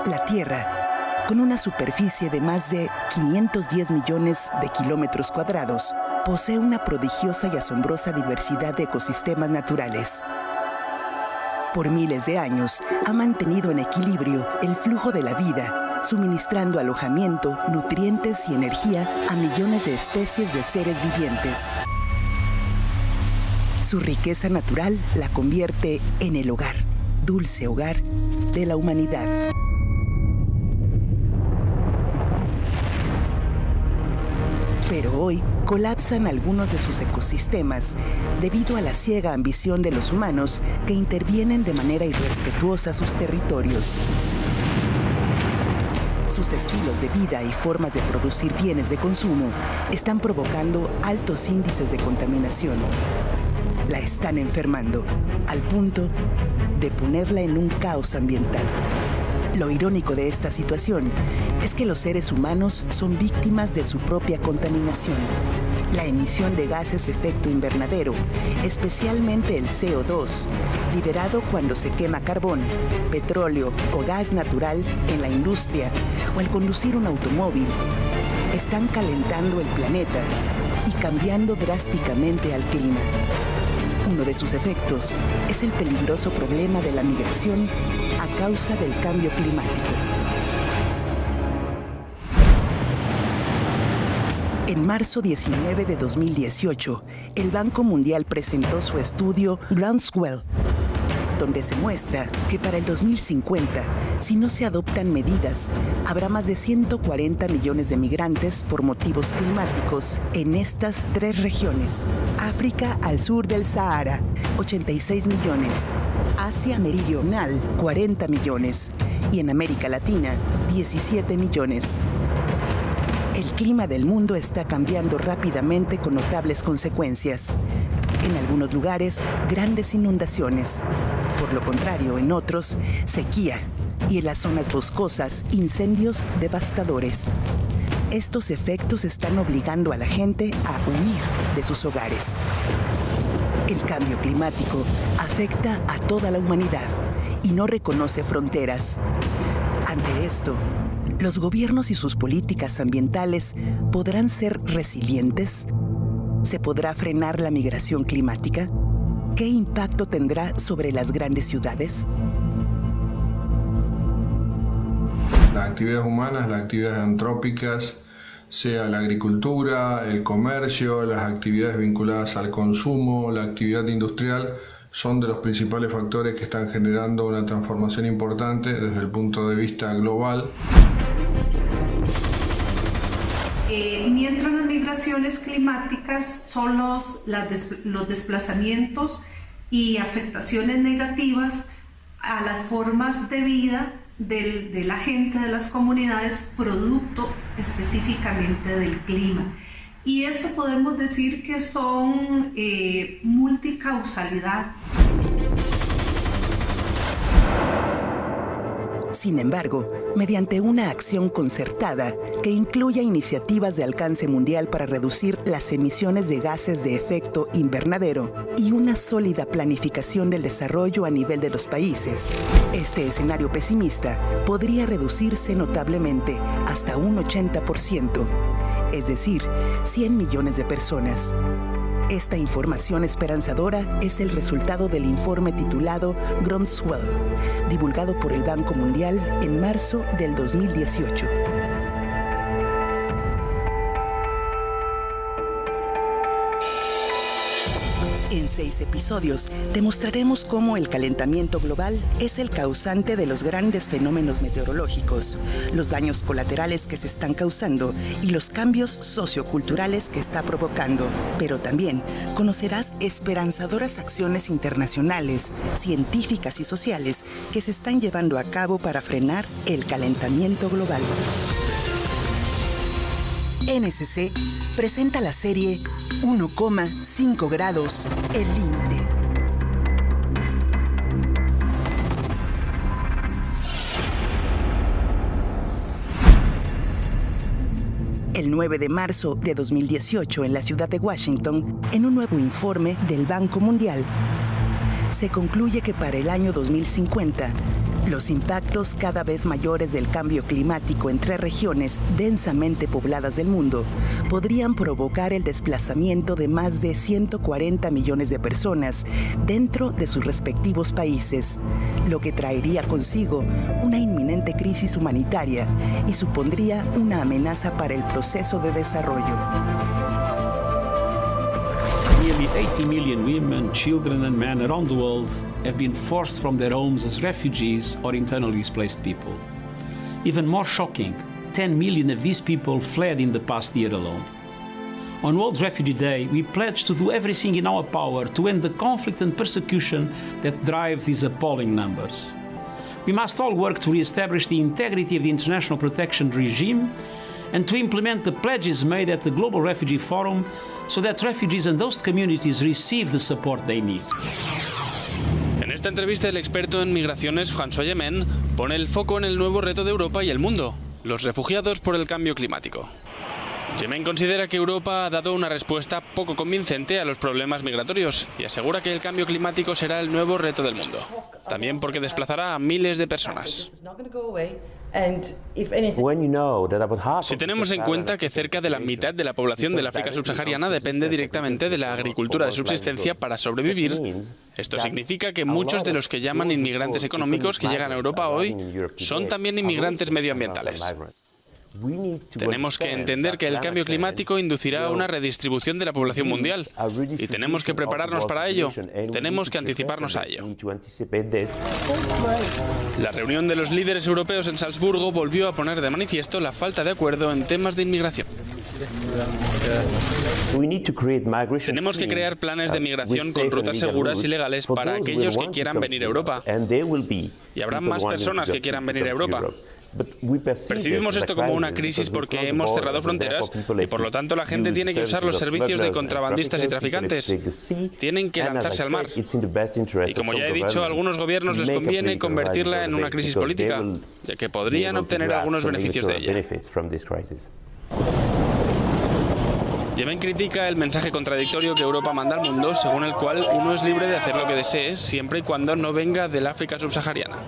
La Tierra, con una superficie de más de 510 millones de kilómetros cuadrados, posee una prodigiosa y asombrosa diversidad de ecosistemas naturales. Por miles de años, ha mantenido en equilibrio el flujo de la vida, suministrando alojamiento, nutrientes y energía a millones de especies de seres vivientes. Su riqueza natural la convierte en el hogar, dulce hogar de la humanidad. Pero hoy colapsan algunos de sus ecosistemas debido a la ciega ambición de los humanos que intervienen de manera irrespetuosa sus territorios. Sus estilos de vida y formas de producir bienes de consumo están provocando altos índices de contaminación. La están enfermando, al punto de ponerla en un caos ambiental. Lo irónico de esta situación es que los seres humanos son víctimas de su propia contaminación. La emisión de gases efecto invernadero, especialmente el CO2, liberado cuando se quema carbón, petróleo o gas natural en la industria o al conducir un automóvil, están calentando el planeta y cambiando drásticamente al clima. Uno de sus efectos es el peligroso problema de la migración a causa del cambio climático. En marzo 19 de 2018, el Banco Mundial presentó su estudio Groundswell, donde se muestra que para el 2050, si no se adoptan medidas, habrá más de 140 millones de migrantes por motivos climáticos en estas 3 regiones. África al sur del Sahara, 86 millones. Asia meridional, 40 millones. Y en América Latina, 17 millones. El clima del mundo está cambiando rápidamente con notables consecuencias. En algunos lugares, grandes inundaciones. Por lo contrario, en otros, sequía. Y en las zonas boscosas, incendios devastadores. Estos efectos están obligando a la gente a huir de sus hogares. El cambio climático afecta a toda la humanidad y no reconoce fronteras. Ante esto, ¿los gobiernos y sus políticas ambientales podrán ser resilientes? ¿Se podrá frenar la migración climática? ¿Qué impacto tendrá sobre las grandes ciudades? Las actividades humanas, las actividades antrópicas, sea la agricultura, el comercio, las actividades vinculadas al consumo, la actividad industrial, son de los principales factores que están generando una transformación importante desde el punto de vista global. Mientras las migraciones climáticas son los desplazamientos y afectaciones negativas a las formas de vida de la gente, de las comunidades, producto específicamente del clima. Y esto podemos decir que son multicausalidad. Sin embargo, mediante una acción concertada que incluya iniciativas de alcance mundial para reducir las emisiones de gases de efecto invernadero y una sólida planificación del desarrollo a nivel de los países, este escenario pesimista podría reducirse notablemente hasta un 80%, es decir, 100 millones de personas. Esta información esperanzadora es el resultado del informe titulado Groundswell, divulgado por el Banco Mundial en marzo del 2018. En 6 episodios te mostraremos cómo el calentamiento global es el causante de los grandes fenómenos meteorológicos, los daños colaterales que se están causando y los cambios socioculturales que está provocando. Pero también conocerás esperanzadoras acciones internacionales, científicas y sociales que se están llevando a cabo para frenar el calentamiento global. NSC presenta la serie 1,5 grados, el límite. El 9 de marzo de 2018, en la ciudad de Washington, en un nuevo informe del Banco Mundial, se concluye que para el año 2050, Los impactos cada vez mayores del cambio climático en 3 regiones densamente pobladas del mundo podrían provocar el desplazamiento de más de 140 millones de personas dentro de sus respectivos países, lo que traería consigo una inminente crisis humanitaria y supondría una amenaza para el proceso de desarrollo. Nearly 80 million women, children and men around the world have been forced from their homes as refugees or internally displaced people. Even more shocking, 10 million of these people fled in the past year alone. On World Refugee Day, we pledge to do everything in our power to end the conflict and persecution that drive these appalling numbers. We must all work to re-establish the integrity of the international protection regime and to implement the pledges made at the Global Refugee Forum so that refugees and host communities receive the support they need. En esta entrevista, el experto en migraciones François Gemene pone el foco en el nuevo reto de Europa y el mundo: los refugiados por el cambio climático. Gemene considera que Europa ha dado una respuesta poco convincente a los problemas migratorios y asegura que el cambio climático será el nuevo reto del mundo, también porque desplazará a miles de personas. Si tenemos en cuenta que cerca de la mitad de la población del África subsahariana depende directamente de la agricultura de subsistencia para sobrevivir, esto significa que muchos de los que llaman inmigrantes económicos que llegan a Europa hoy son también inmigrantes medioambientales. Tenemos que entender que el cambio climático inducirá una redistribución de la población mundial y tenemos que prepararnos para ello, tenemos que anticiparnos a ello. La reunión de los líderes europeos en Salzburgo volvió a poner de manifiesto la falta de acuerdo en temas de inmigración. Tenemos que crear planes de migración con rutas seguras y legales para aquellos que quieran venir a Europa. Y habrá más personas que quieran venir a Europa. Percibimos esto como una crisis porque hemos cerrado fronteras y por lo tanto la gente tiene que usar los servicios de contrabandistas y traficantes. Tienen que lanzarse al mar. Y como ya he dicho, a algunos gobiernos les conviene convertirla en una crisis política, ya que podrían obtener algunos beneficios de ella. Gemene critica el mensaje contradictorio que Europa manda al mundo, según el cual uno es libre de hacer lo que desee, siempre y cuando no venga del África subsahariana.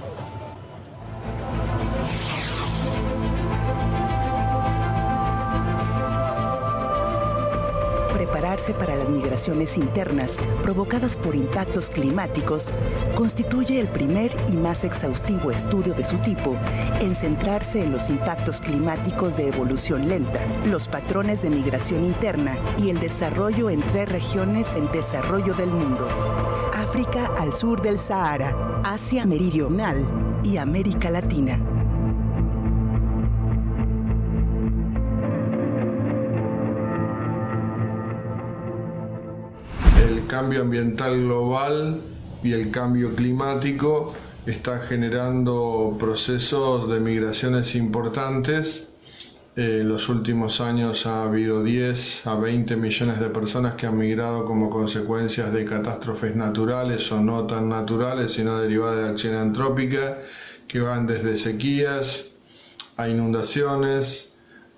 Prepararse para las migraciones internas provocadas por impactos climáticos constituye el primer y más exhaustivo estudio de su tipo en centrarse en los impactos climáticos de evolución lenta, los patrones de migración interna y el desarrollo en 3 regiones en desarrollo del mundo: África al sur del Sahara, Asia meridional y América Latina. El cambio ambiental global y el cambio climático está generando procesos de migraciones importantes. En los últimos años ha habido 10 a 20 millones de personas que han migrado como consecuencias de catástrofes naturales o no tan naturales, sino derivadas de acción antrópica, que van desde sequías a inundaciones,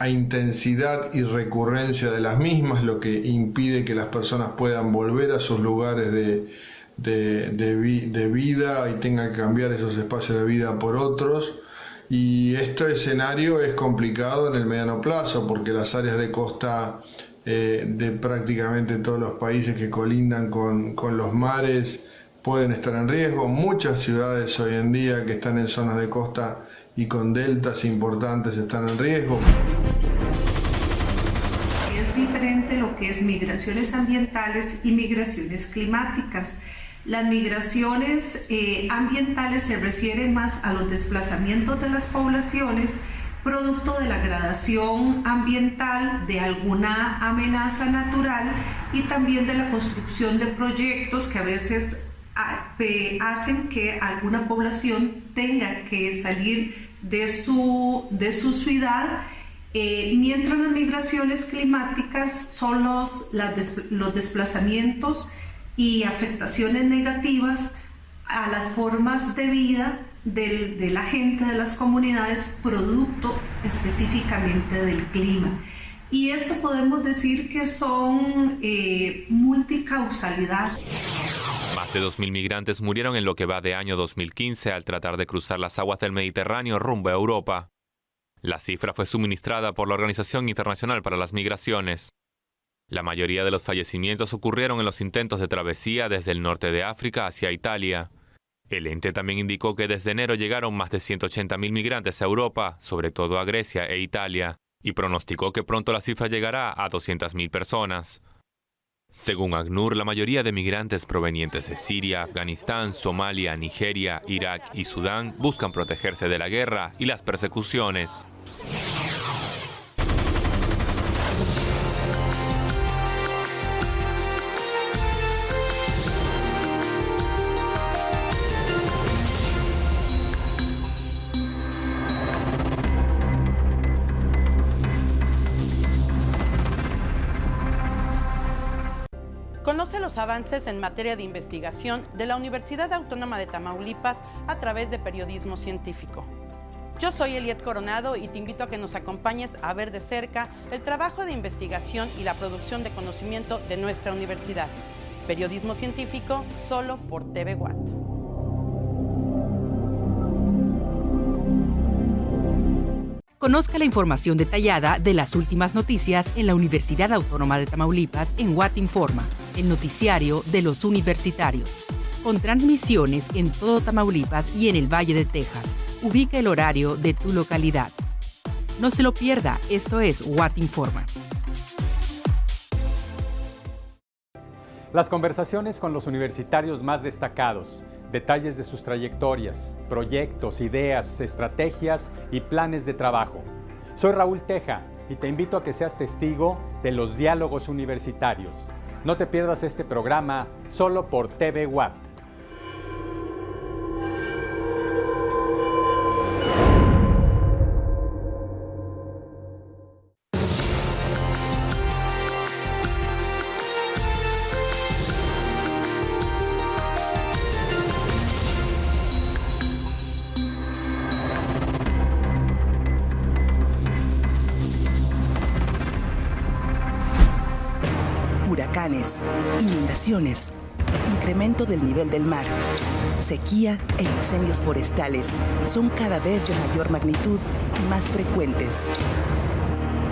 a intensidad y recurrencia de las mismas, lo que impide que las personas puedan volver a sus lugares de vida y tengan que cambiar esos espacios de vida por otros. Y este escenario es complicado en el mediano plazo porque las áreas de costa de prácticamente todos los países que colindan con los mares pueden estar en riesgo. Muchas ciudades hoy en día que están en zonas de costa y con deltas importantes están en riesgo. Es diferente lo que es migraciones ambientales y migraciones climáticas. Las migraciones ambientales se refieren más a los desplazamientos de las poblaciones producto de la gradación ambiental, de alguna amenaza natural y también de la construcción de proyectos que a veces hacen que alguna población tenga que salir de su ciudad, mientras las migraciones climáticas son los desplazamientos y afectaciones negativas a las formas de vida de la gente, de las comunidades, producto específicamente del clima. Y esto podemos decir que son multicausalidad. Más de 2.000 migrantes murieron en lo que va de año 2015 al tratar de cruzar las aguas del Mediterráneo rumbo a Europa. La cifra fue suministrada por la Organización Internacional para las Migraciones. La mayoría de los fallecimientos ocurrieron en los intentos de travesía desde el norte de África hacia Italia. El ente también indicó que desde enero llegaron más de 180.000 migrantes a Europa, sobre todo a Grecia e Italia, y pronosticó que pronto la cifra llegará a 200.000 personas. Según ACNUR, la mayoría de migrantes provenientes de Siria, Afganistán, Somalia, Nigeria, Irak y Sudán buscan protegerse de la guerra y las persecuciones. Conoce los avances en materia de investigación de la Universidad Autónoma de Tamaulipas a través de periodismo científico. Yo soy Eliet Coronado y te invito a que nos acompañes a ver de cerca el trabajo de investigación y la producción de conocimiento de nuestra universidad. Periodismo científico solo por TV Watt. Conozca la información detallada de las últimas noticias en la Universidad Autónoma de Tamaulipas en Watt Informa, el noticiario de los universitarios. Con transmisiones en todo Tamaulipas y en el Valle de Texas. Ubica el horario de tu localidad. No se lo pierda, esto es Watt Informa. Las conversaciones con los universitarios más destacados, detalles de sus trayectorias, proyectos, ideas, estrategias y planes de trabajo. Soy Raúl Teja y te invito a que seas testigo de los diálogos universitarios. No te pierdas este programa solo por TV Watt. Huracanes, inundaciones, incremento del nivel del mar, sequía e incendios forestales son cada vez de mayor magnitud y más frecuentes.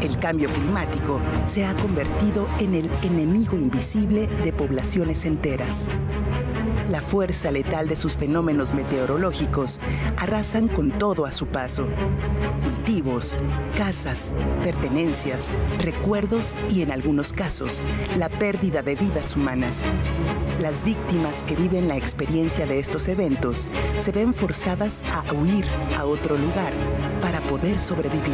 El cambio climático se ha convertido en el enemigo invisible de poblaciones enteras. La fuerza letal de sus fenómenos meteorológicos arrasan con todo a su paso. Cultivos, casas, pertenencias, recuerdos y, en algunos casos, la pérdida de vidas humanas. Las víctimas que viven la experiencia de estos eventos se ven forzadas a huir a otro lugar para poder sobrevivir.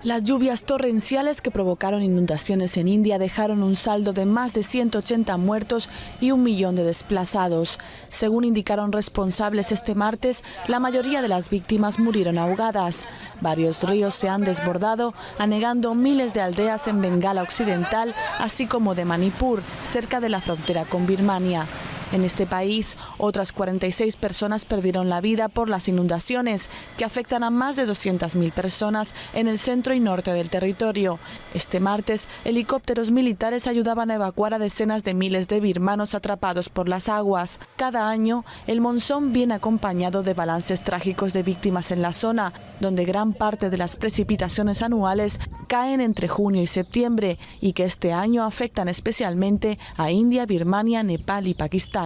Las lluvias torrenciales que provocaron inundaciones en India dejaron un saldo de más de 180 muertos y 1 millón de desplazados. Según indicaron responsables este martes, la mayoría de las víctimas murieron ahogadas. Varios ríos se han desbordado, anegando miles de aldeas en Bengala Occidental, así como de Manipur, cerca de la frontera con Birmania. En este país, otras 46 personas perdieron la vida por las inundaciones, que afectan a más de 200.000 personas en el centro y norte del territorio. Este martes, helicópteros militares ayudaban a evacuar a decenas de miles de birmanos atrapados por las aguas. Cada año, el monzón viene acompañado de balances trágicos de víctimas en la zona, donde gran parte de las precipitaciones anuales caen entre junio y septiembre, y que este año afectan especialmente a India, Birmania, Nepal y Pakistán.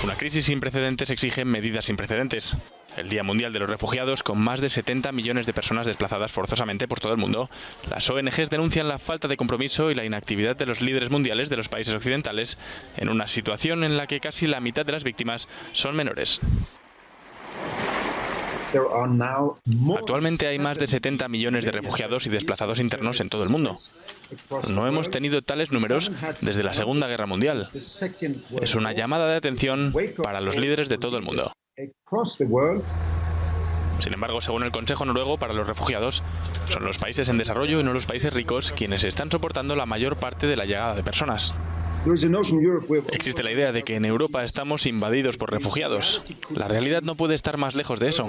Una crisis sin precedentes exige medidas sin precedentes. El Día Mundial de los Refugiados, con más de 70 millones de personas desplazadas forzosamente por todo el mundo, las ONGs denuncian la falta de compromiso y la inactividad de los líderes mundiales de los países occidentales en una situación en la que casi la mitad de las víctimas son menores. Actualmente hay más de 70 millones de refugiados y desplazados internos en todo el mundo. No hemos tenido tales números desde la Segunda Guerra Mundial. Es una llamada de atención para los líderes de todo el mundo. Sin embargo, según el Consejo Noruego para los Refugiados, son los países en desarrollo y no los países ricos quienes están soportando la mayor parte de la llegada de personas. Existe la idea de que en Europa estamos invadidos por refugiados. La realidad no puede estar más lejos de eso.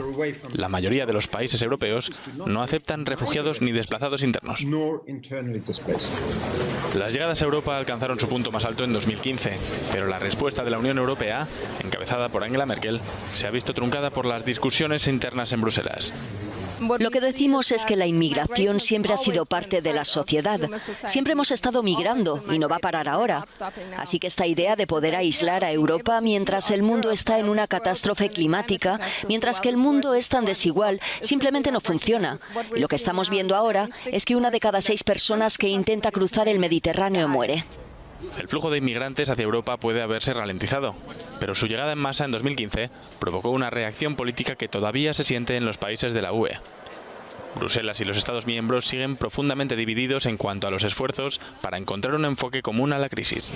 La mayoría de los países europeos no aceptan refugiados ni desplazados internos. Las llegadas a Europa alcanzaron su punto más alto en 2015, pero la respuesta de la Unión Europea, encabezada por Angela Merkel, se ha visto truncada por las discusiones internas en Bruselas. Lo que decimos es que la inmigración siempre ha sido parte de la sociedad. Siempre hemos estado migrando y no va a parar ahora. Así que esta idea de poder aislar a Europa mientras el mundo está en una catástrofe climática, mientras que el mundo es tan desigual, simplemente no funciona. Y lo que estamos viendo ahora es que 1 de cada 6 personas que intenta cruzar el Mediterráneo muere. El flujo de inmigrantes hacia Europa puede haberse ralentizado, pero su llegada en masa en 2015 provocó una reacción política que todavía se siente en los países de la UE. Bruselas y los Estados miembros siguen profundamente divididos en cuanto a los esfuerzos para encontrar un enfoque común a la crisis.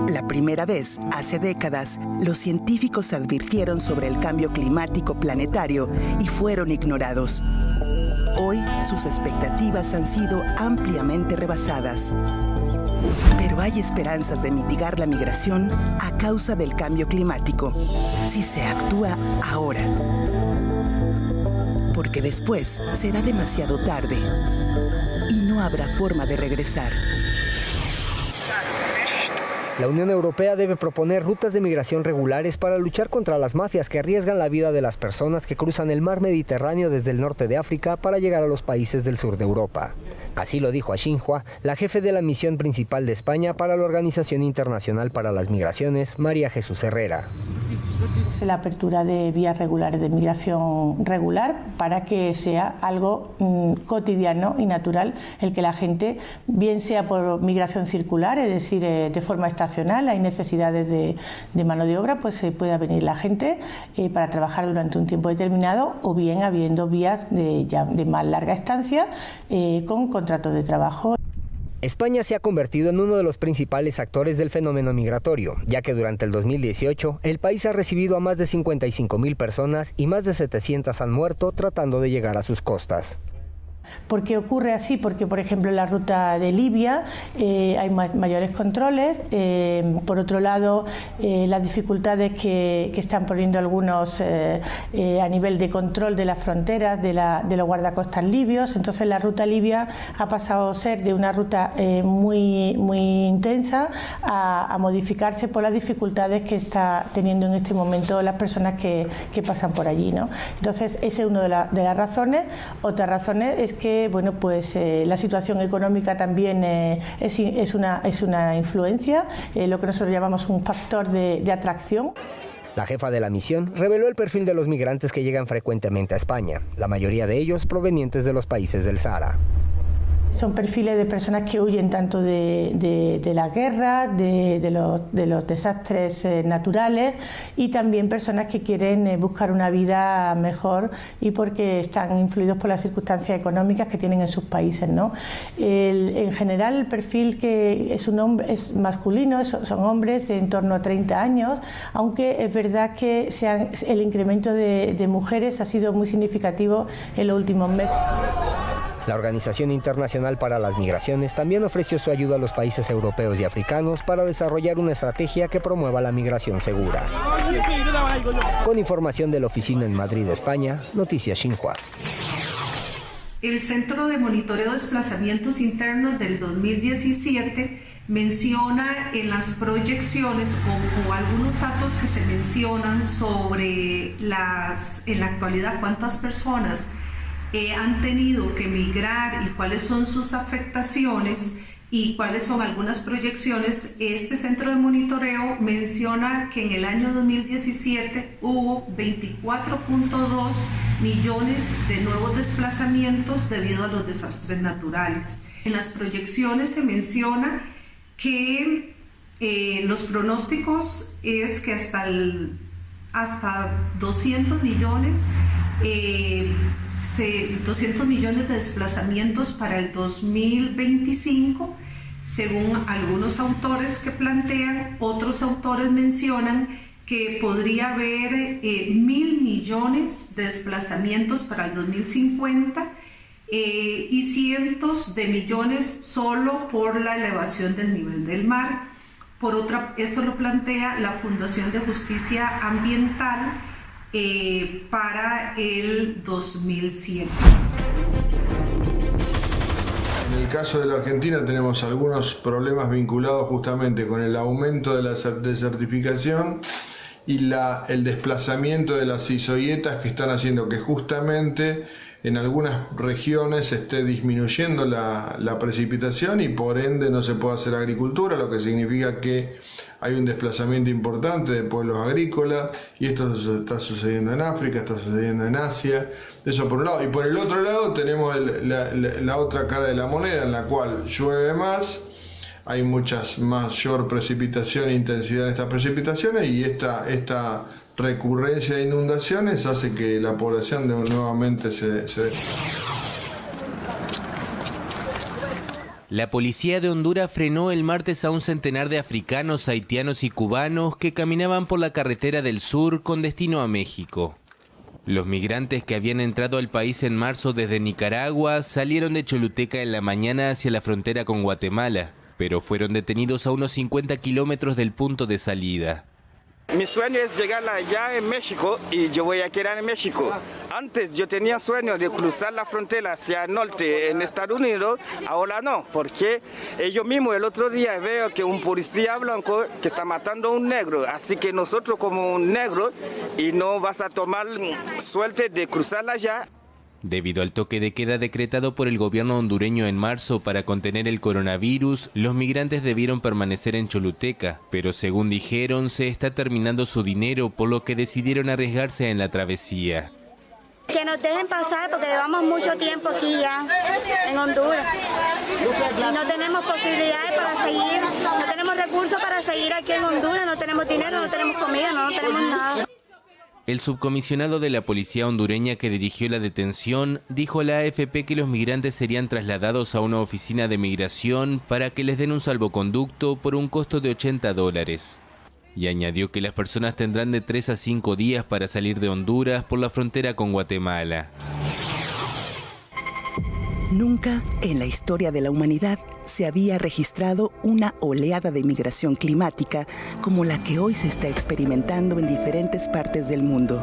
La primera vez, hace décadas, los científicos advirtieron sobre el cambio climático planetario y fueron ignorados. Hoy, sus expectativas han sido ampliamente rebasadas. Pero hay esperanzas de mitigar la migración a causa del cambio climático, si se actúa ahora. Porque después será demasiado tarde y no habrá forma de regresar. La Unión Europea debe proponer rutas de migración regulares para luchar contra las mafias que arriesgan la vida de las personas que cruzan el mar Mediterráneo desde el norte de África para llegar a los países del sur de Europa. Así lo dijo a Xinhua, la jefe de la misión principal de España para la Organización Internacional para las Migraciones, María Jesús Herrera. La apertura de vías regulares de migración regular para que sea algo cotidiano y natural el que la gente, bien sea por migración circular, es decir, de forma estacional, hay necesidades de mano de obra, pues pueda venir la gente para trabajar durante un tiempo determinado, o bien habiendo vías de más larga estancia con contratos de trabajo. España se ha convertido en uno de los principales actores del fenómeno migratorio, ya que durante el 2018 el país ha recibido a más de 55.000 personas y más de 700 han muerto tratando de llegar a sus costas. ¿Por qué ocurre así? Porque, por ejemplo, en la ruta de Libia hay mayores controles. Por otro lado, las dificultades que están poniendo algunos a nivel de control de las fronteras de los guardacostas libios. Entonces, la ruta libia ha pasado a ser de una ruta muy intensa a modificarse por las dificultades que está teniendo en este momento las personas que pasan por allí, ¿no? Entonces, esa es una de las razones. Otra razón es que la situación económica también es una influencia, lo que nosotros llamamos un factor de atracción. La jefa de la misión reveló el perfil de los migrantes que llegan frecuentemente a España, la mayoría de ellos provenientes de los países del Sahara. Son perfiles de personas que huyen tanto de la guerra, de los desastres naturales, y también personas que quieren buscar una vida mejor y porque están influidos por las circunstancias económicas que tienen en sus países, ¿no? En general, el perfil que es masculino, son hombres de en torno a 30 años, aunque es verdad que el incremento de mujeres ha sido muy significativo en los últimos meses. La Organización Internacional para las Migraciones también ofreció su ayuda a los países europeos y africanos para desarrollar una estrategia que promueva la migración segura. Con información de la oficina en Madrid, España, Noticias Xinhua. El Centro de Monitoreo de Desplazamientos Internos del 2017 menciona en las proyecciones o algunos datos que se mencionan sobre en la actualidad cuántas personas han tenido que migrar y cuáles son sus afectaciones y cuáles son algunas proyecciones. Este centro de monitoreo menciona que en el año 2017 hubo 24.2 millones de nuevos desplazamientos debido a los desastres naturales. En las proyecciones se menciona que los pronósticos es que hasta 200 millones de desplazamientos para el 2025, según algunos autores que plantean. Otros autores mencionan que podría haber 1.000 millones de desplazamientos para el 2050 y cientos de millones solo por la elevación del nivel del mar. Esto lo plantea la Fundación de Justicia Ambiental para el 2100. En el caso de la Argentina tenemos algunos problemas vinculados justamente con el aumento de la desertificación y el desplazamiento de las isoietas, que están haciendo que justamente en algunas regiones esté disminuyendo la precipitación y por ende no se puede hacer agricultura, lo que significa que hay un desplazamiento importante de pueblos agrícolas, y esto está sucediendo en África, está sucediendo en Asia. Eso por un lado. Y por el otro lado tenemos la otra cara de la moneda, en la cual llueve más, hay mayor precipitación e intensidad en estas precipitaciones, y esta recurrencia de inundaciones hace que la población nuevamente se... La policía de Honduras frenó el martes a un centenar de africanos, haitianos y cubanos que caminaban por la carretera del sur con destino a México. Los migrantes que habían entrado al país en marzo desde Nicaragua salieron de Choluteca en la mañana hacia la frontera con Guatemala, pero fueron detenidos a unos 50 kilómetros del punto de salida. Mi sueño es llegar allá en México y yo voy a quedar en México. Antes yo tenía sueño de cruzar la frontera hacia el norte en Estados Unidos, ahora no, porque yo mismo el otro día veo que un policía blanco que está matando a un negro, así que nosotros como un negro y no vas a tomar suerte de cruzar allá. Debido al toque de queda decretado por el gobierno hondureño en marzo para contener el coronavirus, los migrantes debieron permanecer en Choluteca, pero según dijeron, se está terminando su dinero, por lo que decidieron arriesgarse en la travesía. Que nos dejen pasar porque llevamos mucho tiempo aquí ya, en Honduras. Y no tenemos posibilidades para seguir, no tenemos recursos para seguir aquí en Honduras, no tenemos dinero, no tenemos comida, no tenemos nada. El subcomisionado de la policía hondureña que dirigió la detención dijo a la AFP que los migrantes serían trasladados a una oficina de migración para que les den un salvoconducto por un costo de $80. Y añadió que las personas tendrán de 3 a 5 días para salir de Honduras por la frontera con Guatemala. Nunca en la historia de la humanidad se había registrado una oleada de migración climática como la que hoy se está experimentando en diferentes partes del mundo.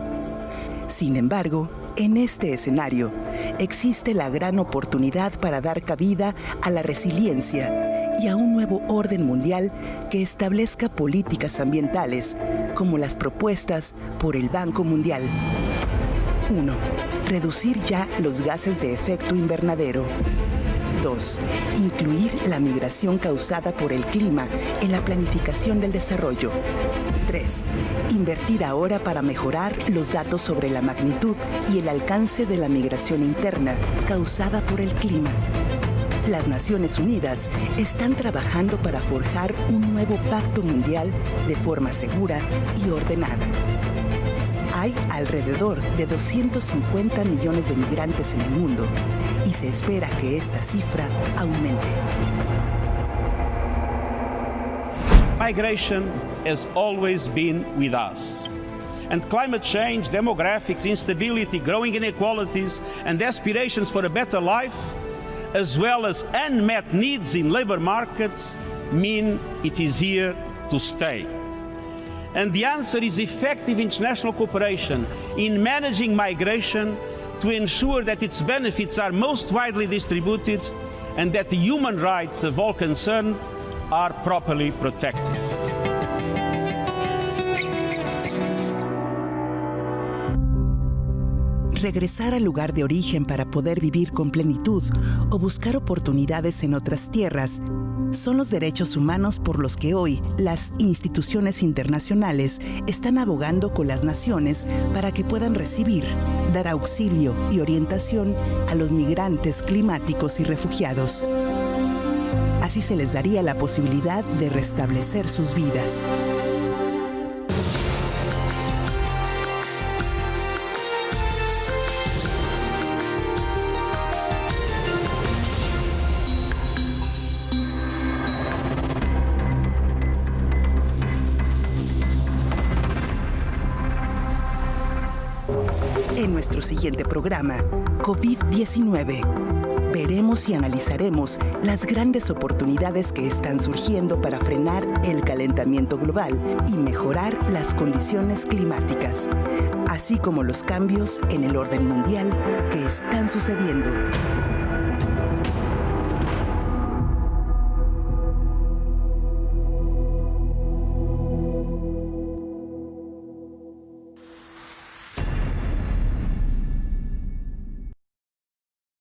Sin embargo, en este escenario existe la gran oportunidad para dar cabida a la resiliencia y a un nuevo orden mundial que establezca políticas ambientales como las propuestas por el Banco Mundial. 1. Reducir ya los gases de efecto invernadero. 2. Incluir la migración causada por el clima en la planificación del desarrollo. 3. Invertir ahora para mejorar los datos sobre la magnitud y el alcance de la migración interna causada por el clima. Las Naciones Unidas están trabajando para forjar un nuevo pacto mundial de forma segura y ordenada. Hay alrededor de 250 millones de migrantes en el mundo y se espera que esta cifra aumente. Migration has always been with us. And climate change, demographics, instability, growing inequalities, and aspirations for a better life, as well as unmet needs in labor markets, mean it is here to stay. And the answer is effective international cooperation in managing migration to ensure that its benefits are most widely distributed and that the human rights of all concerned are properly protected. Regresar al lugar de origen para poder vivir con plenitud o buscar oportunidades en otras tierras son los derechos humanos por los que hoy las instituciones internacionales están abogando con las naciones para que puedan recibir, dar auxilio y orientación a los migrantes climáticos y refugiados. Así se les daría la posibilidad de restablecer sus vidas. En nuestro siguiente programa, COVID-19, Veremos y analizaremos las grandes oportunidades que están surgiendo para frenar el calentamiento global y mejorar las condiciones climáticas, así como los cambios en el orden mundial que están sucediendo.